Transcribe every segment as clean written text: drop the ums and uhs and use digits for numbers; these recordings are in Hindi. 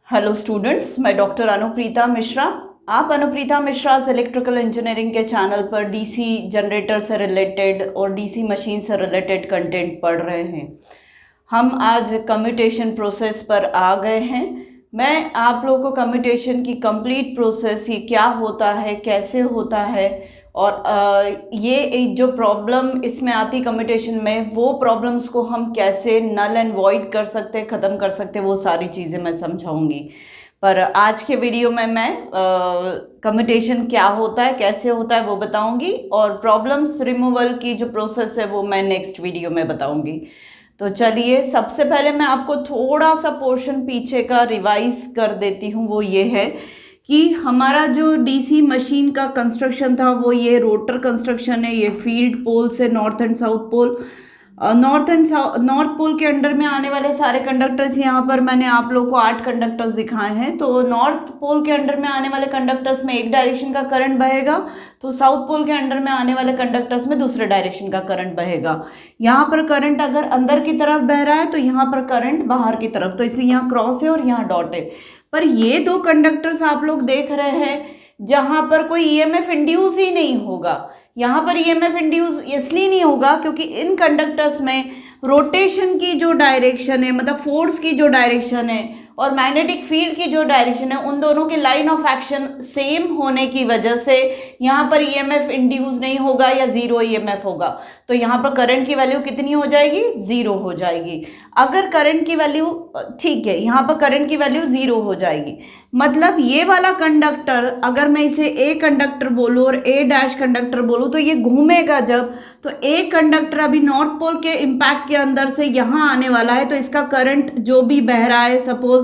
हेलो स्टूडेंट्स, मैं डॉक्टर अनुप्रीता मिश्रा। आप अनुप्रीता मिश्रा इलेक्ट्रिकल इंजीनियरिंग के चैनल पर डीसी जनरेटर से रिलेटेड और डीसी मशीन से रिलेटेड कंटेंट पढ़ रहे हैं। हम आज कम्यूटेशन प्रोसेस पर आ गए हैं। मैं आप लोगों को कम्यूटेशन की कंप्लीट प्रोसेस, ये क्या होता है, कैसे होता है, और ये एक जो प्रॉब्लम इसमें आती कम्यूटेशन में, वो प्रॉब्लम्स को हम कैसे नल एंड वॉइड कर सकते हैं, ख़त्म कर सकते हैं, वो सारी चीज़ें मैं समझाऊंगी। पर आज के वीडियो में मैं कम्यूटेशन क्या होता है, कैसे होता है, वो बताऊंगी, और प्रॉब्लम्स रिमूवल की जो प्रोसेस है वो मैं नेक्स्ट वीडियो में बताऊंगी। तो चलिए, सबसे पहले मैं आपको थोड़ा सा पोर्शन पीछे का रिवाइज कर देती हूँ। वो ये है कि हमारा जो डीसी मशीन का कंस्ट्रक्शन था वो ये रोटर कंस्ट्रक्शन है। ये फील्ड पोल से north and south pole, north pole के अंडर में आने वाले सारे कंडक्टर्स, यहाँ पर मैंने आप लोगों को 8 कंडक्टर्स दिखाए हैं। तो नॉर्थ पोल के अंडर में आने वाले कंडक्टर्स में एक डायरेक्शन का करंट बहेगा, तो साउथ पोल के अंडर में आने वाले कंडक्टर्स में दूसरे डायरेक्शन का करंट बहेगा। यहाँ पर करंट अगर अंदर की तरफ बह रहा है तो यहाँ पर करंट बाहर की तरफ, तो इसलिए यहाँ क्रॉस है और यहाँ डॉट है। पर ये दो कंडक्टर्स आप लोग देख रहे हैं जहां पर कोई ईएमएफ इंड्यूस ही नहीं होगा। यहाँ पर ईएमएफ इंड्यूस इसलिए नहीं होगा क्योंकि इन कंडक्टर्स में रोटेशन की जो डायरेक्शन है, मतलब फोर्स की जो डायरेक्शन है, और मैग्नेटिक फील्ड की जो डायरेक्शन है, उन दोनों के लाइन ऑफ एक्शन सेम होने की वजह से यहाँ पर ईएमएफ इंड्यूस नहीं होगा या जीरो ईएमएफ होगा। तो यहाँ पर करंट की वैल्यू कितनी हो जाएगी? जीरो हो जाएगी। अगर करंट की वैल्यू, ठीक है, यहाँ पर करंट की वैल्यू जीरो हो जाएगी। मतलब ये वाला कंडक्टर, अगर मैं इसे ए कंडक्टर बोलूँ और ए डैश कंडक्टर बोलूँ, तो ये घूमेगा जब, तो एक कंडक्टर अभी नॉर्थ पोल के इम्पैक्ट के अंदर से यहाँ आने वाला है, तो इसका करंट जो भी बह रहा है, सपोज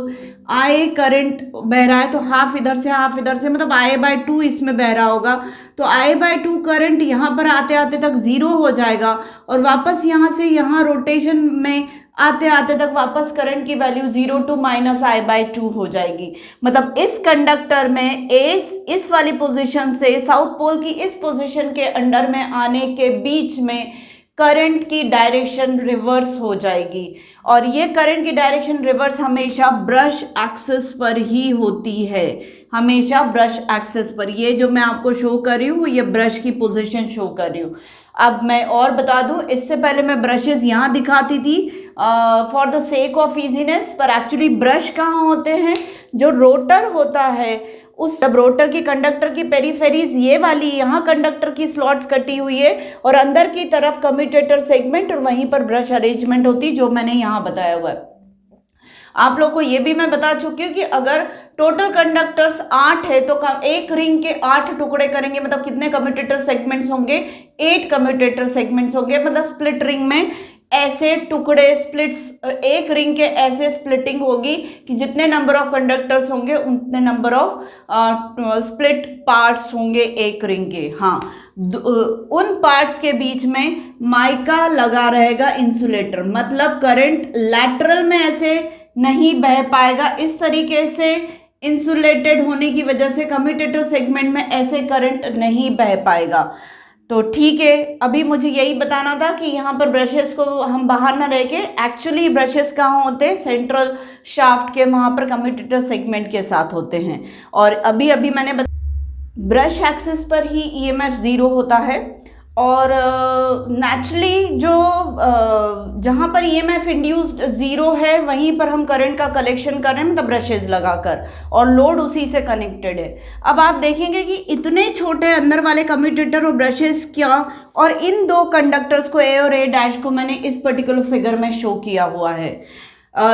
आई करंट बह रहा है, तो हाफ इधर से हाफ इधर से, मतलब I/2 इसमें बह रहा होगा। तो I/2 करंट यहाँ पर आते आते तक जीरो हो जाएगा, और वापस यहाँ से यहाँ रोटेशन में आते आते तक वापस करंट की वैल्यू 0 to -I/2 हो जाएगी। मतलब इस कंडक्टर में इस वाली पोजीशन से साउथ पोल की इस पोजीशन के अंडर में आने के बीच में करंट की डायरेक्शन रिवर्स हो जाएगी, और ये करंट की डायरेक्शन रिवर्स हमेशा ब्रश एक्सिस पर ही होती है, हमेशा ब्रश एक्सिस पर। ये जो मैं आपको शो कर रही हूँ, ये ब्रश की पोजीशन शो कर रही हूँ। अब मैं और बता दूं, इससे पहले मैं ब्रशेस यहाँ दिखाती थी for the sake of easiness, पर एक्चुअली ब्रश कहाँ होते हैं? जो रोटर होता है, उस सब रोटर की कंडक्टर की पेरीफेरीज ये वाली, यहाँ कंडक्टर की स्लॉट्स कटी हुई है, और अंदर की तरफ कम्यूटेटर सेगमेंट, और वहीं पर ब्रश अरेंजमेंट होती, जो मैंने यहाँ बताया हुआ है। आप लोग को ये भी मैं बता चुकी हूँ कि अगर टोटल कंडक्टर्स 8 है तो एक रिंग के 8 टुकड़े करेंगे, मतलब कितने कम्यूटेटर सेगमेंट्स होंगे? 8 कम्यूटेटर सेगमेंट्स होंगे। मतलब स्प्लिट रिंग में ऐसे टुकड़े, स्प्लिट्स, एक रिंग के ऐसे स्प्लिटिंग होगी कि जितने नंबर ऑफ कंडक्टर्स होंगे उतने नंबर ऑफ स्प्लिट पार्ट्स होंगे एक रिंग के। हाँ, उन पार्ट्स के बीच में माइका लगा रहेगा, इंसुलेटर। मतलब करंट लैटरल में ऐसे नहीं बह पाएगा, इस तरीके से इंसुलेटेड होने की वजह से कम्यूटेटर सेगमेंट में ऐसे करंट नहीं बह पाएगा। तो ठीक है, अभी मुझे यही बताना था कि यहाँ पर ब्रशेस को हम बाहर ना रह के, एक्चुअली ब्रशेस कहाँ होते हैं? सेंट्रल शाफ्ट के वहाँ पर कम्यूटेटर सेगमेंट के साथ होते हैं। और अभी मैंने ब्रश एक्सिस पर ही ईएमएफ जीरो होता है, और नेचुरली जो जहाँ पर ईएमएफ इंड्यूस्ड जीरो है वहीं पर हम करंट का कलेक्शन कर रहे हैं, मतलब ब्रशेज लगाकर, और लोड उसी से कनेक्टेड है। अब आप देखेंगे कि इतने छोटे अंदर वाले कम्यूटेटर और ब्रशेज क्या, और इन दो कंडक्टर्स को ए और ए डैश को मैंने इस पर्टिकुलर फिगर में शो किया हुआ है।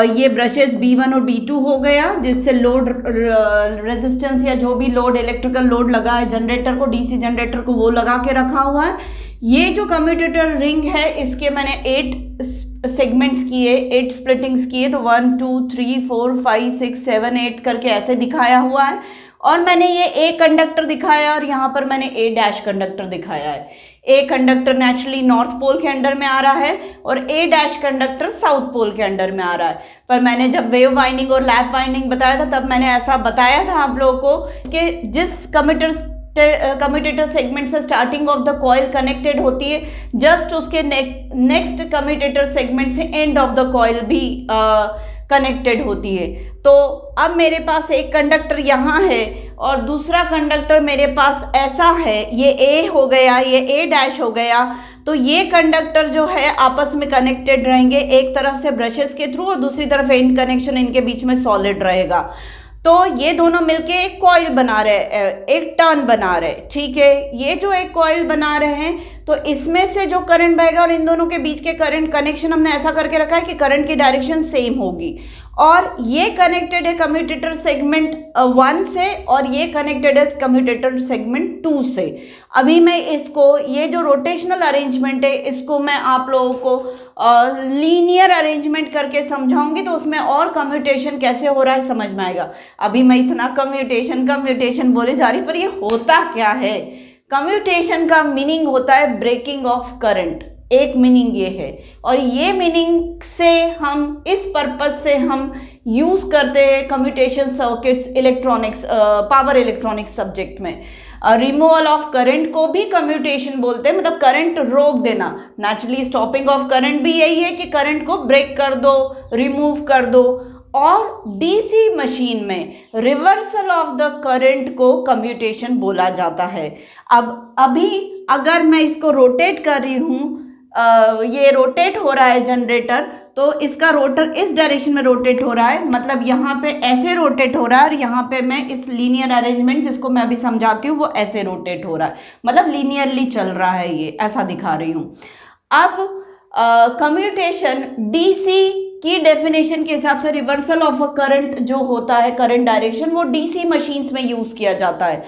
ये ब्रशेस B1 और B2 हो गया, जिससे लोड रेजिस्टेंस या जो भी लोड, इलेक्ट्रिकल लोड लगा है जनरेटर को, डीसी जनरेटर को, वो लगा के रखा हुआ है। ये जो कम्यूटेटर रिंग है, इसके मैंने 8 सेगमेंट्स किए, 8 स्प्लिटिंग्स किए, तो 1 2 3 4 5 6 7 8 करके ऐसे दिखाया हुआ है। और मैंने ये ए कंडक्टर दिखाया, और यहाँ पर मैंने ए डैश कंडक्टर दिखाया है। A conductor naturally north pole के अंडर में आ रहा है, और A dash conductor south pole के अंडर में आ रहा है। पर मैंने जब वेव वाइंडिंग और लैप वाइंडिंग बताया था, तब मैंने ऐसा बताया था आप लोगों को कि जिस कम्यूटेटर सेगमेंट से starting of the coil connected होती है, जस्ट उसके नेक्स्ट कम्यूटेटर सेगमेंट से एंड ऑफ द कॉइल भी कनेक्टेड होती है। तो अब मेरे पास एक कंडक्टर यहाँ है और दूसरा कंडक्टर मेरे पास ऐसा है, ये ए हो गया, ये ए डैश हो गया। तो ये कंडक्टर जो है आपस में कनेक्टेड रहेंगे, एक तरफ से ब्रशेस के थ्रू और दूसरी तरफ एंड कनेक्शन इनके बीच में सॉलिड रहेगा। तो ये दोनों मिलके एक कॉइल बना रहे, एक टर्न बना रहे, ठीक है। ये जो एक कॉइल बना रहे हैं तो इसमें से जो करंट बहेगा और इन दोनों के बीच के करंट कनेक्शन हमने ऐसा करके रखा है कि करंट की डायरेक्शन सेम होगी। और ये कनेक्टेड है कम्यूटेटर सेगमेंट 1 से और ये कनेक्टेड है कम्यूटेटर सेगमेंट 2 से। अभी मैं इसको, ये जो रोटेशनल अरेंजमेंट है इसको मैं आप लोगों को लीनियर अरेंजमेंट करके समझाऊंगी, तो उसमें और कम्यूटेशन कैसे हो रहा है समझ में आएगा। अभी मैं इतना कम्यूटेशन बोले जा रही, पर ये होता क्या है। कम्यूटेशन का मीनिंग होता है ब्रेकिंग ऑफ करंट, एक मीनिंग ये है। और ये मीनिंग से हम इस पर्पज से हम यूज करते हैं commutation circuits electronics, power electronics subject में। रिमूवल ऑफ करंट को भी कम्यूटेशन बोलते हैं, मतलब करंट रोक देना। नेचुरली स्टॉपिंग ऑफ करंट भी यही है कि करंट को ब्रेक कर दो, रिमूव कर दो। और डीसी मशीन में रिवर्सल ऑफ द करंट को कम्यूटेशन बोला जाता है। अब अभी अगर मैं इसको रोटेट कर रही हूँ, ये रोटेट हो रहा है जनरेटर, तो इसका रोटर इस डायरेक्शन में रोटेट हो रहा है, मतलब यहाँ पे ऐसे रोटेट हो रहा है और यहाँ पे मैं इस लीनियर अरेंजमेंट जिसको मैं अभी समझाती हूँ वो ऐसे रोटेट हो रहा है, मतलब लीनियरली चल रहा है, ये ऐसा दिखा रही हूँ। अब कम्यूटेशन डीसी की डेफिनेशन के हिसाब से रिवर्सल ऑफ अ करंट जो होता है, करंट डायरेक्शन, वो डीसी मशीन्स में यूज किया जाता है।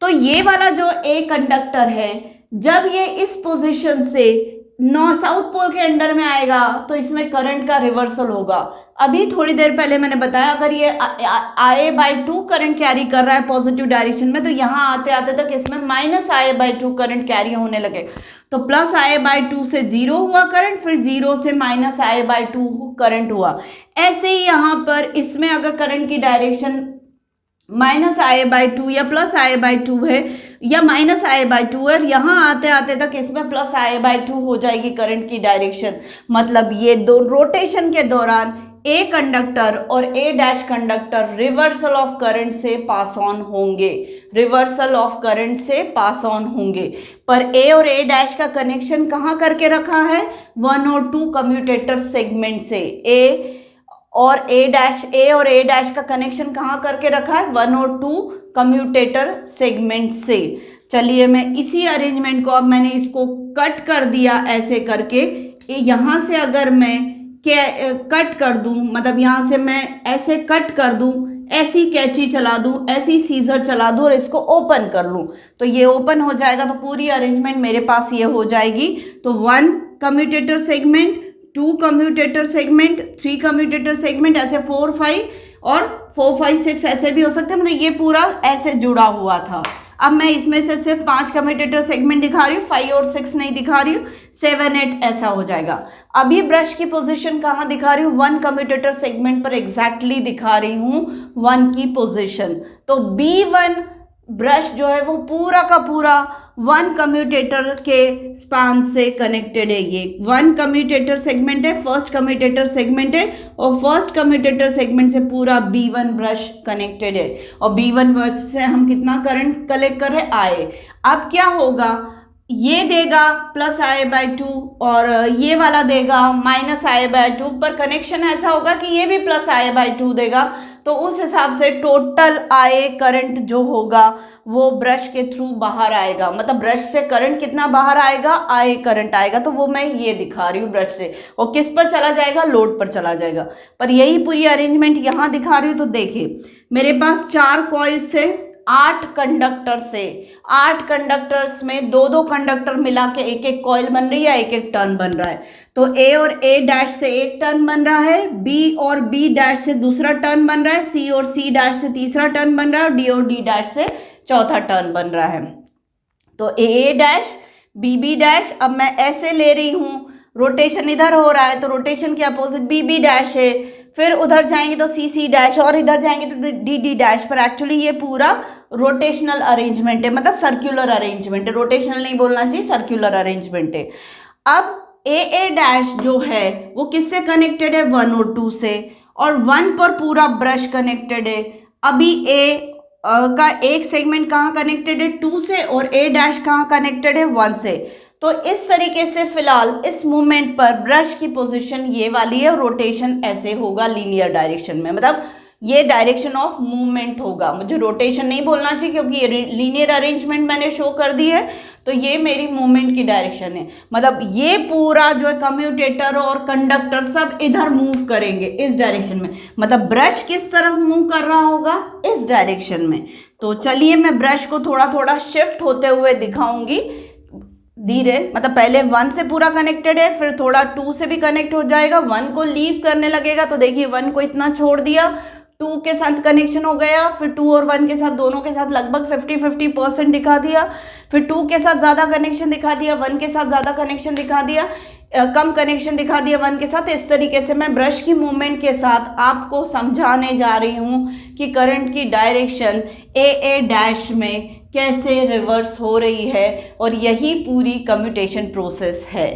तो ये वाला जो ए कंडक्टर है, जब ये इस पोजीशन से नॉर्थ साउथ पोल के अंडर में आएगा तो इसमें करंट का रिवर्सल होगा। अभी थोड़ी देर पहले मैंने बताया अगर ये IA/2 करंट कैरी कर रहा है पॉजिटिव डायरेक्शन में, तो यहाँ आते आते तक इसमें -IA/2 करंट कैरी होने लगे। तो +IA/2 से 0 हुआ करंट, फिर 0 से -IA/2 करंट हुआ। ऐसे ही यहाँ पर इसमें अगर करंट की डायरेक्शन -IA/2 या +IA/2 है या -IA/2 है, यहाँ आते आते तक इसमें +IA/2 हो जाएगी करंट की डायरेक्शन। मतलब ये दो रोटेशन के दौरान ए कंडक्टर और A dash conductor reversal of current से पास ऑन होंगे, रिवर्सल ऑफ करंट से पास ऑन होंगे। पर ए और ए डैश का कनेक्शन कहाँ करके रखा है? 1 और 2 कम्यूटेटर सेगमेंट से। ए और ए डैश का कनेक्शन कहाँ करके रखा है? 1 और 2 कम्यूटेटर सेगमेंट से। चलिए मैं इसी अरेंजमेंट को, अब मैंने इसको कट कर दिया ऐसे करके। यहाँ से अगर मैं कट कर दूं, मतलब यहाँ से मैं ऐसे कट कर दूं, ऐसी कैंची चला दूं, ऐसी सीजर चला दूं और इसको ओपन कर लूं, तो ये ओपन हो जाएगा। तो पूरी अरेंजमेंट मेरे पास ये हो जाएगी। तो 1 commutator segment, 2 commutator segment, 3 commutator segment, ऐसे 4, 5 और 4, 5, 6 ऐसे भी हो सकते हैं। मतलब ये पूरा ऐसे जुड़ा हुआ था। अब मैं इसमें से सिर्फ 5 कम्यूटेटर सेगमेंट दिखा रही हूँ, 5 और 6 नहीं दिखा रही हूँ, 7, 8 ऐसा हो जाएगा। अभी ब्रश की पोजीशन कहाँ दिखा रही हूँ? 1 कम्यूटेटर सेगमेंट पर एग्जैक्टली दिखा रही हूँ 1 की पोजीशन। तो B1 ब्रश जो है वो पूरा का पूरा 1 कम्यूटेटर के स्पान से कनेक्टेड है। ये 1 कम्यूटेटर सेगमेंट है, फर्स्ट कम्यूटेटर सेगमेंट है, और फर्स्ट कम्यूटेटर सेगमेंट से पूरा B1 ब्रश कनेक्टेड है। और B1 ब्रश से हम कितना करंट कलेक्ट कर रहे हैं? I। अब क्या होगा? ये देगा +IA/2 और ये वाला देगा -IA/2, पर कनेक्शन ऐसा होगा कि ये भी +IA/2 देगा। तो उस हिसाब से टोटल I करंट जो होगा वो ब्रश के थ्रू बाहर आएगा। मतलब ब्रश से करंट कितना बाहर आएगा? I करंट आएगा। तो वो मैं ये दिखा रही हूँ ब्रश से, और किस पर चला जाएगा? लोड पर चला जाएगा। पर यही पूरी अरेंजमेंट यहाँ दिखा रही हूँ। तो देखिए मेरे पास 4 कॉइल से 8 कंडक्टर से, 8 कंडक्टर्स में 2-2 कंडक्टर मिला के एक एक कॉइल बन रही है, एक एक टर्न बन रहा है। तो ए और ए डैश से एक टर्न बन रहा है, बी और बी डैश से दूसरा टर्न बन रहा है, सी और सी डैश से तीसरा टर्न बन रहा है, और डी और डी डैश से चौथा टर्न बन रहा है। तो ए डैश, बी डैश, अब मैं ऐसे ले रही हूँ, रोटेशन इधर हो रहा है तो रोटेशन के अपोजिट बी डैश है, फिर उधर जाएंगे तो सी डैश, और इधर जाएंगे तो डी डैश। पर एक्चुअली ये पूरा रोटेशनल अरेंजमेंट है, मतलब सर्कुलर अरेंजमेंट है। रोटेशनल नहीं बोलना चाहिए, सर्कुलर अरेंजमेंट है। अब ए डैश जो है वो किससे कनेक्टेड है? 1 और 2 से, और 1 पर पूरा ब्रश कनेक्टेड है। अभी ए का एक सेगमेंट कहाँ कनेक्टेड है 2 से, और ए डैश कहाँ कनेक्टेड है 1 से। तो इस तरीके से फिलहाल इस मूवमेंट पर ब्रश की पोजीशन ये वाली है, रोटेशन ऐसे होगा लीनियर डायरेक्शन में, मतलब ये डायरेक्शन ऑफ मूवमेंट होगा। मुझे रोटेशन नहीं बोलना चाहिए क्योंकि ये लीनियर अरेंजमेंट मैंने शो कर दी है, तो ये मेरी मूवमेंट की डायरेक्शन है। मतलब ये पूरा जो है कम्यूटेटर और कंडक्टर सब इधर मूव करेंगे इस डायरेक्शन में, मतलब ब्रश किस तरफ मूव कर रहा होगा, इस डायरेक्शन में। तो चलिए मैं ब्रश को थोड़ा थोड़ा शिफ्ट होते हुए दिखाऊंगी धीरे, मतलब पहले 1 से पूरा कनेक्टेड है, फिर थोड़ा 2 से भी कनेक्ट हो जाएगा, 1 को लीव करने लगेगा, तो देखिए 1 को इतना छोड़ दिया, 2 के साथ कनेक्शन हो गया, फिर 2 और 1 के साथ दोनों के साथ लगभग 50-50% दिखा दिया, फिर 2 के साथ ज़्यादा कनेक्शन दिखा दिया, 1 के साथ ज़्यादा कनेक्शन दिखा दिया, कम कनेक्शन दिखा दिया 1 के साथ। इस तरीके से मैं ब्रश की मूवमेंट के साथ आपको समझाने जा रही हूँ कि करंट की डायरेक्शन ए डैश में कैसे रिवर्स हो रही है, और यही पूरी कम्यूटेशन प्रोसेस है।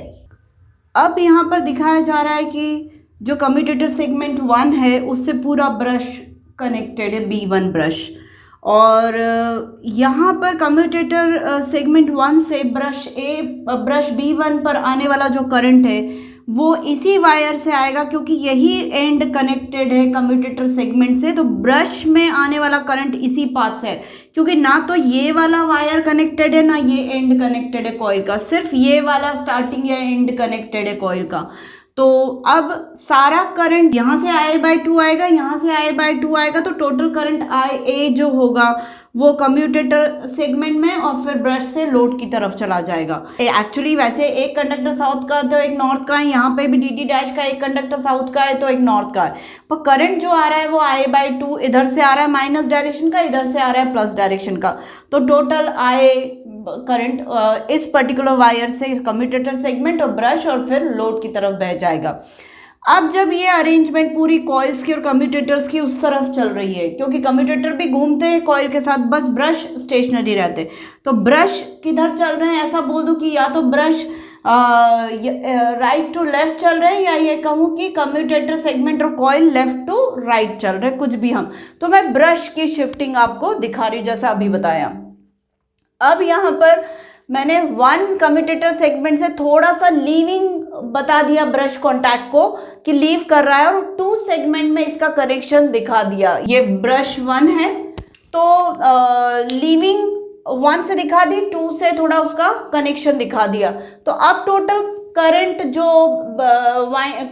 अब यहाँ पर दिखाया जा रहा है कि जो कम्यूटेटर सेगमेंट 1 है उससे पूरा ब्रश कनेक्टेड है B1 ब्रश, और यहाँ पर कम्यूटेटर सेगमेंट 1 से ब्रश B1 पर आने वाला जो करंट है वो इसी वायर से आएगा, क्योंकि यही एंड कनेक्टेड है कम्यूटेटर सेगमेंट से, तो ब्रश में आने वाला करंट इसी पाथ से है, क्योंकि ना तो ये वाला वायर कनेक्टेड है ना ये एंड कनेक्टेड है कॉइल का, सिर्फ ये वाला स्टार्टिंग या एंड कनेक्टेड है कॉइल का। तो अब सारा करंट यहाँ से I/2 आएगा, यहाँ से I/2 आएगा, तो टोटल करंट IA जो होगा वो कम्यूटेटर सेगमेंट में और फिर ब्रश से लोड की तरफ चला जाएगा। एक्चुअली वैसे एक कंडक्टर साउथ का तो एक नॉर्थ का है, यहाँ पे भी DD डैश का एक कंडक्टर साउथ का है तो एक नॉर्थ का है, पर करंट जो आ रहा है वो I/2 इधर से आ रहा है माइनस डायरेक्शन का, इधर से आ रहा है प्लस डायरेक्शन का, तो टोटल करंट इस पर्टिकुलर वायर से इस कम्यूटेटर सेगमेंट और ब्रश और फिर लोड की तरफ बह जाएगा। अब जब ये अरेंजमेंट पूरी कॉइल्स की और कम्यूटेटर्स की उस तरफ चल रही है, क्योंकि कम्यूटेटर भी घूमते हैं कॉइल के साथ, बस ब्रश स्टेशनरी रहते हैं, तो ब्रश किधर चल रहे हैं ऐसा बोल दूं कि या तो ब्रश राइट टू लेफ्ट चल रहे हैं, या ये कहूँ कि कम्यूटेटर सेगमेंट और कॉइल लेफ्ट टू राइट चल रहे हैं, कुछ भी हम। तो मैं ब्रश की शिफ्टिंग आपको दिखा रही हूँ जैसा अभी बताया। अब यहाँ पर मैंने 1 कम्यूटेटर सेगमेंट से थोड़ा सा लीविंग बता दिया ब्रश कॉन्टैक्ट को कि लीव कर रहा है, और 2 सेगमेंट में इसका कनेक्शन दिखा दिया। ये ब्रश 1 है तो लीविंग 1 से दिखा दी, 2 से थोड़ा उसका कनेक्शन दिखा दिया। तो अब टोटल करंट जो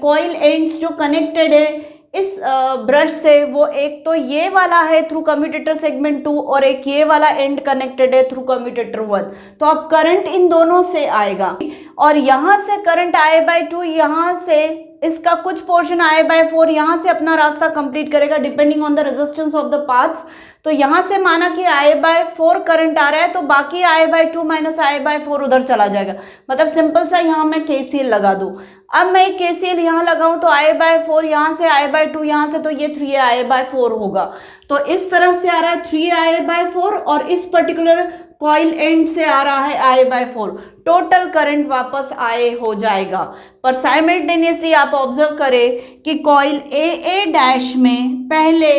कॉइल एंड्स जो कनेक्टेड है इस ब्रश से, वो एक तो ये वाला है थ्रू कम्यूटेटर सेगमेंट 2 और एक ये वाला एंड कनेक्टेड है थ्रू कम्यूटेटर 1। तो अब करंट इन दोनों से आएगा, और यहाँ से करंट I/2, यहाँ से इसका कुछ पोर्शन I/4 यहाँ से अपना रास्ता कंप्लीट करेगा depending on the resistance of the paths. तो यहाँ से माना कि I/4 करंट आ रहा है, तो बाकी I/2 माइनस I/4 उधर चला जाएगा। मतलब सिंपल सा यहाँ मैं KCL लगा दूँ। अब मैं एक KCL यहाँ लगाऊं तो I/4 यहाँ से I/2 यहाँ से, तो ये 3I/4 होगा। तो इस तरफ से आ रहा है 3I/4 और इस पर्टिकुलर कॉइल एंड से आ रहा है I/4। टोटल करंट वापस आए हो जाएगा। पर साइमल्टेनियसली आप ऑब्जर्व करें कि कॉइल AA डैश में पहले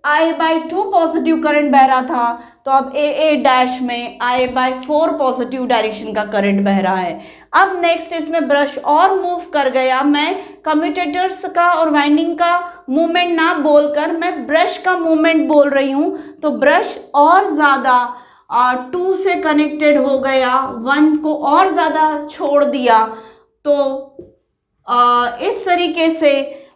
I/2 पॉजिटिव करंट बह रहा था, तो अब AA डैश में I/4 पॉजिटिव डायरेक्शन का करंट बह रहा है। अब नेक्स्ट इसमें ब्रश और मूव कर गया। मैं कम्यूटेटर्स का और वाइंडिंग का मूवमेंट ना बोलकर मैं ब्रश का मूवमेंट बोल रही हूँ, तो ब्रश और ज़्यादा 2 से कनेक्टेड हो गया, 1 को और ज़्यादा छोड़ दिया। तो इस तरीके से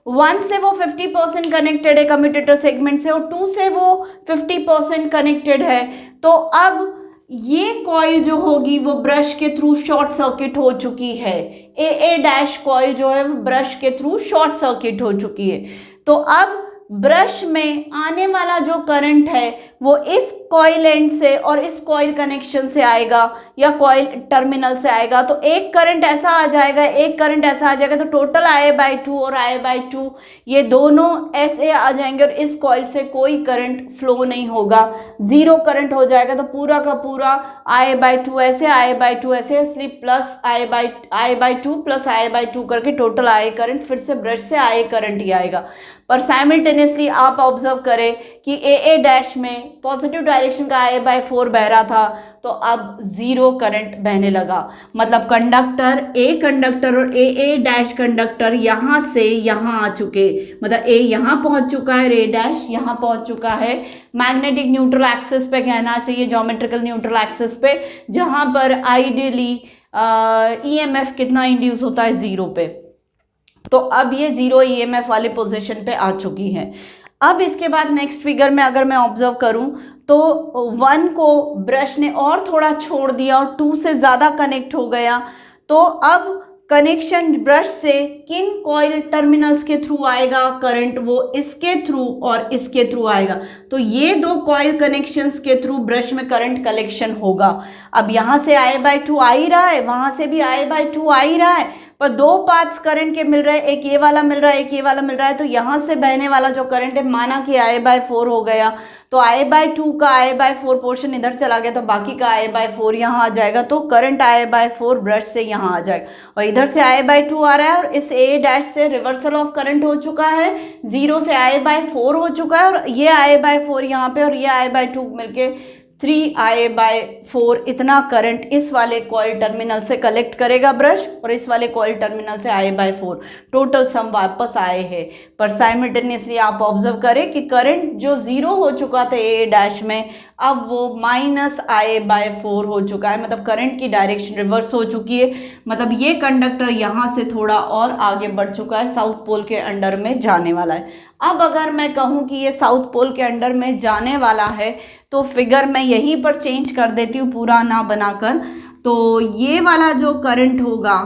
1 से वो 50% कनेक्टेड है कम्यूटेटर सेगमेंट से, और 2 से वो 50% कनेक्टेड है। तो अब ये कॉइल जो होगी वो ब्रश के थ्रू शॉर्ट सर्किट हो चुकी है। AA डैश कॉइल जो है वो ब्रश के थ्रू शॉर्ट सर्किट हो चुकी है। तो अब ब्रश में आने वाला जो करंट है वो इस कॉइल एंड से और इस कॉइल कनेक्शन से आएगा। या कॉइल टर्मिनल से आएगा, तो एक करंट ऐसा आ जाएगा, एक करंट ऐसा आ जाएगा, तो टोटल I/2 और I/2 ये दोनों ऐसे आ जाएंगे और इस कॉइल से कोई करंट फ्लो नहीं होगा, जीरो करंट हो जाएगा। तो पूरा का पूरा I/2 ऐसे, I/2 ऐसे, इसलिए प्लस I/2 प्लस I/2 करके टोटल I करंट, फिर से ब्रश से I करंट ही आएगा। पर साइमल्टेनियसली आप ऑब्जर्व करें कि AA डैश में पॉजिटिव डायरेक्शन का I/4 बह रहा था, तो अब जीरो करंट बहने लगा। मतलब कंडक्टर और AA डैश कंडक्टर यहाँ से यहाँ आ चुके, मतलब A यहाँ पहुँच चुका है और A डैश यहाँ पहुँच चुका है मैग्नेटिक न्यूट्रल एक्सिस पे, कहना चाहिए ज्योमेट्रिकल न्यूट्रल एक्सिस पे, जहाँ पर आइडियली EMF कितना इंड्यूस होता है, जीरो पे। तो अब ये जीरो EMF वाले पोजीशन पे आ चुकी है। अब इसके बाद नेक्स्ट फिगर में अगर मैं ऑब्जर्व करूं तो 1 को ब्रश ने और थोड़ा छोड़ दिया और 2 से ज़्यादा कनेक्ट हो गया, तो अब कनेक्शन ब्रश से किन कॉइल टर्मिनल्स के थ्रू आएगा करंट, वो इसके थ्रू और इसके थ्रू आएगा। तो ये दो कॉइल कनेक्शंस के थ्रू ब्रश में करंट कलेक्शन होगा। अब यहाँ से I/2 आ ही रहा है, वहाँ से भी I/2 आ ही रहा है, पर दो पाथ्स करंट के मिल रहे हैं, एक ये वाला मिल रहा है, एक ये वाला मिल रहा है। तो यहाँ से बहने वाला जो करंट है, माना कि I/4 हो गया, तो I/2 का I/4 पोर्शन इधर चला गया, तो बाकी का I/4 यहाँ आ जाएगा, तो करंट I/4 ब्रश से यहाँ आ जाएगा। और इधर से I/2 आ रहा है और इस A डैश से रिवर्सल ऑफ करंट हो चुका है, 0 से I/4 हो चुका है, और ये I/4 यहाँ पे और ये I/2 मिलके 3I/4 इतना करंट इस वाले कॉइल टर्मिनल से कलेक्ट करेगा ब्रश, और इस वाले कॉइल टर्मिनल से I/4 टोटल सम वापस आए हैं। पर साइमल्टेनियसली आप ऑब्जर्व करें कि करंट जो जीरो हो चुका था A डैश में, अब वो -I/4 हो चुका है, मतलब करंट की डायरेक्शन रिवर्स हो चुकी है। मतलब ये कंडक्टर यहाँ से थोड़ा और आगे बढ़ चुका है, साउथ पोल के अंडर में जाने वाला है। अब अगर मैं कहूँ कि ये साउथ पोल के अंडर में जाने वाला है, तो फिगर मैं यहीं पर चेंज कर देती हूँ पूरा ना बनाकर। तो ये वाला जो करंट होगा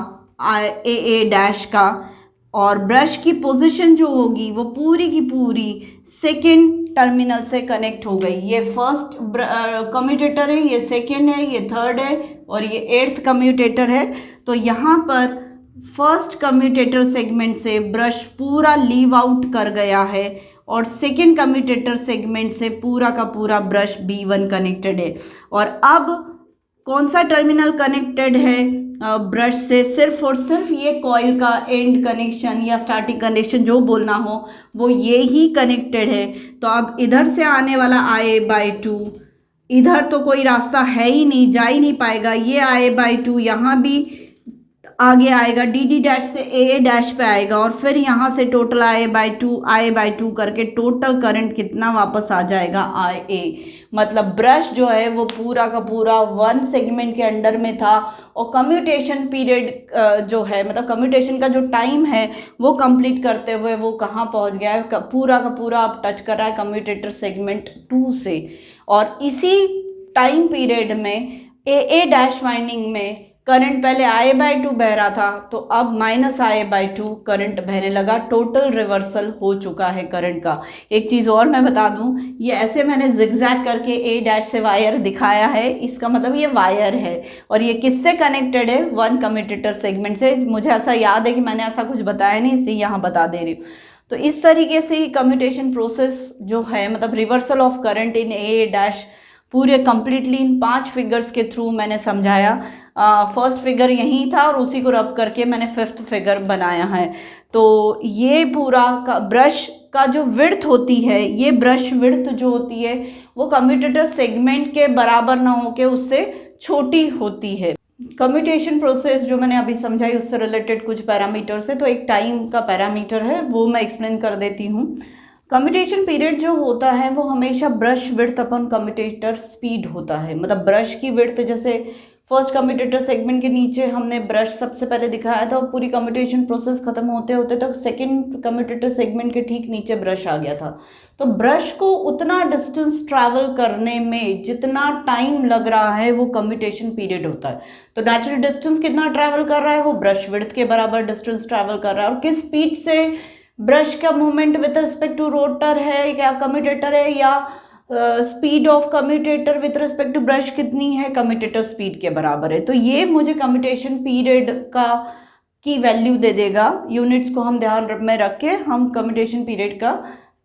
AA डैश का, और ब्रश की पोजीशन जो होगी वो पूरी की पूरी सेकेंड टर्मिनल से कनेक्ट हो गई। ये फर्स्ट कम्यूटेटर है, ये सेकेंड है, ये थर्ड है और ये 8th कम्यूटेटर है। तो यहाँ पर फर्स्ट कम्यूटेटर सेगमेंट से ब्रश पूरा लीव आउट कर गया है और सेकेंड कम्यूटेटर सेगमेंट से पूरा का पूरा ब्रश B1 कनेक्टेड है। और अब कौन सा टर्मिनल कनेक्टेड है ब्रश से? सिर्फ और सिर्फ ये कॉइल का एंड कनेक्शन या स्टार्टिंग कनेक्शन जो बोलना हो वो ये ही कनेक्टेड है। तो अब इधर से आने वाला I/2, इधर तो कोई रास्ता है ही नहीं, जा ही नहीं पाएगा। ये I/2 यहाँ भी आगे आएगा, DD डैश से AA डैश पे आएगा और फिर यहाँ से टोटल I/2 करके टोटल करंट कितना वापस आ जाएगा IA। मतलब ब्रश जो है वो पूरा का पूरा 1 सेगमेंट के अंडर में था और कम्यूटेशन पीरियड जो है, मतलब कम्यूटेशन का जो टाइम है वो कंप्लीट करते हुए वो कहाँ पहुँच गया है, पूरा का पूरा अब टच कर रहा है कम्यूटेटर सेगमेंट 2 से। और इसी टाइम पीरियड में AA डैश वाइंडिंग में करंट पहले I/2 बह रहा था, तो अब -I/2 करंट बहने लगा। टोटल रिवर्सल हो चुका है करंट का। एक चीज़ और मैं बता दूं, ये ऐसे मैंने जिगजैग करके A डैश से वायर दिखाया है, इसका मतलब ये वायर है और ये किससे कनेक्टेड है? 1 कम्यूटेटर सेगमेंट से। मुझे ऐसा याद है कि मैंने ऐसा कुछ बताया नहीं, इसलिए यहाँ बता दे रही हूँ। तो इस तरीके से कम्यूटेशन प्रोसेस जो है, मतलब reversal of current in A dash पूरे कंप्लीटली इन 5 फिगर्स के थ्रू मैंने समझाया। फर्स्ट फिगर यही था और उसी को रब करके मैंने 5th फिगर बनाया है। तो ये पूरा का ब्रश का जो विड्थ होती है, ये ब्रश विड्थ जो होती है वो कम्यूटेटर सेगमेंट के बराबर ना होके उससे छोटी होती है। कम्यूटेशन प्रोसेस जो मैंने अभी समझाई उससे रिलेटेड कुछ पैरामीटर्स है, तो एक टाइम का पैरामीटर है वो मैं एक्सप्लेन कर देती हूँ। कम्यूटेशन पीरियड जो होता है वो हमेशा brush width upon commutator speed होता है। मतलब ब्रश की विड्थ, जैसे फर्स्ट कम्यूटेटर सेगमेंट के नीचे हमने ब्रश सबसे पहले दिखाया था और पूरी कम्यूटेशन प्रोसेस खत्म होते होते तक सेकंड कम्यूटेटर सेगमेंट के ठीक नीचे ब्रश आ गया था। तो ब्रश को उतना डिस्टेंस ट्रैवल करने में जितना टाइम लग रहा है वो कम्यूटेशन पीरियड होता है। तो नेचुरल डिस्टेंस कितना ट्रैवल कर रहा है? वो ब्रश विड्थ के बराबर डिस्टेंस ट्रैवल कर रहा है। और किस स्पीड से ब्रश का movement with respect to rotor है या कम्यूटेटर है या speed of commutator with respect to brush कितनी है, कम्यूटेटर स्पीड के बराबर है। तो ये मुझे कम्यूटेशन पीरियड की वैल्यू दे देगा। यूनिट्स को हम ध्यान में रख के हम कम्यूटेशन पीरियड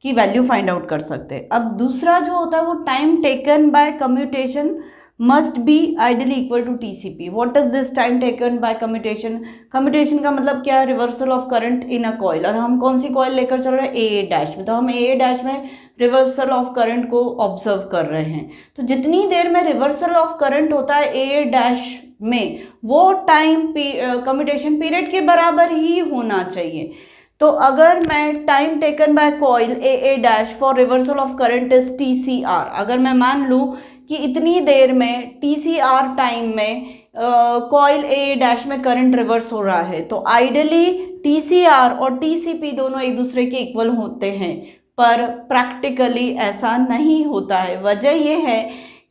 की वैल्यू फाइंड आउट कर सकते हैं। अब दूसरा जो होता है वो time taken by commutation must be ideally equal to TCP। What is this time taken by commutation? Commutation का मतलब क्या है? Reversal of current in a coil. और हम कौन सी कॉइल लेकर चल रहे हैं? AA डैश में। तो हम AA डैश में रिवर्सल ऑफ करंट को ऑब्जर्व कर रहे हैं। तो जितनी देर में रिवर्सल ऑफ करंट होता है AA डैश में, वो टाइम कम्यूटेशन पीरियड के बराबर ही होना चाहिए। तो अगर मैं time taken bye coil AA dash for reversal of current is TCR, अगर मैं मान लूँ कि इतनी देर में TCR टाइम में कॉइल AA डैश में करंट रिवर्स हो रहा है, तो आइडियली TCR और TCP दोनों एक दूसरे के इक्वल होते हैं, पर प्रैक्टिकली ऐसा नहीं होता है। वजह यह है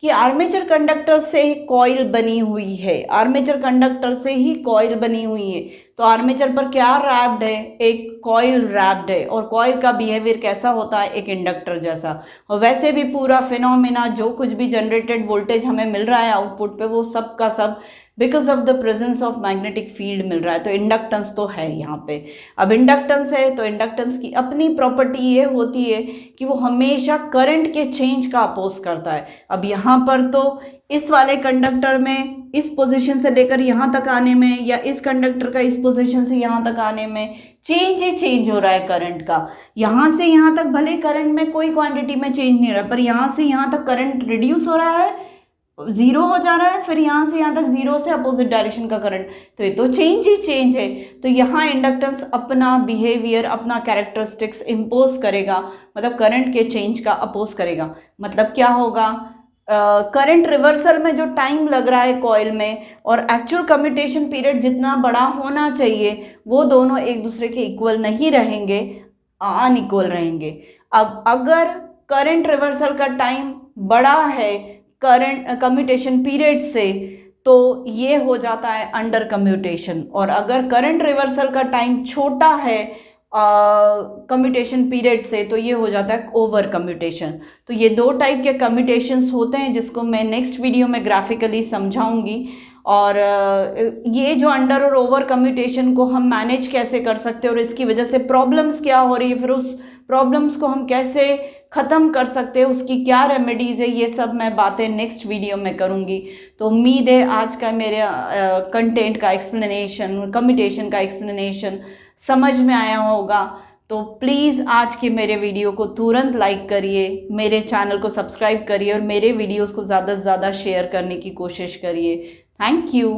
कि आर्मेचर कंडक्टर से कॉइल बनी हुई है, आर्मेचर कंडक्टर से ही कॉइल बनी हुई है। तो आर्मेचर पर क्या रैप्ड है? एक कॉइल रैप्ड है। और कॉइल का बिहेवियर कैसा होता है? एक इंडक्टर जैसा। और वैसे भी पूरा फिनोमेना, जो कुछ भी जनरेटेड वोल्टेज हमें मिल रहा है आउटपुट पे, वो सब का सब because of the presence of magnetic field मिल रहा है। तो इंडक्टेंस तो है यहाँ पे। अब इंडक्टेंस है तो इंडक्टेंस की अपनी प्रॉपर्टी ये होती है कि वो हमेशा करंट के चेंज का अपोज करता है। अब यहाँ पर तो इस वाले कंडक्टर में इस पोजीशन से लेकर यहाँ तक आने में, या इस कंडक्टर का इस पोजीशन से यहाँ तक आने में चेंज ही चेंज हो रहा है करंट का। यहाँ से यहाँ तक भले करंट में कोई क्वांटिटी में चेंज नहीं हो रहा है, पर यहाँ से यहाँ तक करंट रिड्यूस हो रहा है, जीरो हो जा रहा है, फिर यहाँ से यहाँ तक जीरो से अपोजिट डायरेक्शन का करंट। तो ये तो चेंज ही चेंज है। तो यहाँ इंडक्टेंस अपना बिहेवियर, अपना कैरेक्टरिस्टिक्स इम्पोज करेगा, मतलब करंट के चेंज का अपोज करेगा। मतलब क्या होगा? करंट रिवर्सल में जो टाइम लग रहा है कॉइल में और एक्चुअल कम्यूटेशन पीरियड जितना बड़ा होना चाहिए, वो दोनों एक दूसरे के इक्वल नहीं रहेंगे, अनइक्वल रहेंगे। अब अगर करंट रिवर्सल का टाइम बड़ा है करंट कम्यूटेशन पीरियड से, तो ये हो जाता है अंडर कम्यूटेशन। और अगर करंट रिवर्सल का टाइम छोटा है कम्यूटेशन पीरियड से, तो ये हो जाता है ओवर कम्यूटेशन। तो ये दो टाइप के कम्यूटेशंस होते हैं, जिसको मैं नेक्स्ट वीडियो में ग्राफिकली समझाऊंगी। और ये जो अंडर और ओवर कम्यूटेशन को हम मैनेज कैसे कर सकते हैं और इसकी वजह से प्रॉब्लम्स क्या हो रही है, फिर उस प्रॉब्लम्स को हम कैसे ख़त्म कर सकते हैं, उसकी क्या रेमेडीज़ है, ये सब मैं बातें नेक्स्ट वीडियो में करूँगी। तो उम्मीद है आज का मेरे कंटेंट का एक्सप्लेनेशन, कम्यूटेशन का एक्सप्लेनेशन समझ में आया होगा। तो प्लीज़ आज के मेरे वीडियो को तुरंत लाइक करिए, मेरे चैनल को सब्सक्राइब करिए और मेरे वीडियोस को ज़्यादा से ज़्यादा शेयर करने की कोशिश करिए। Thank you.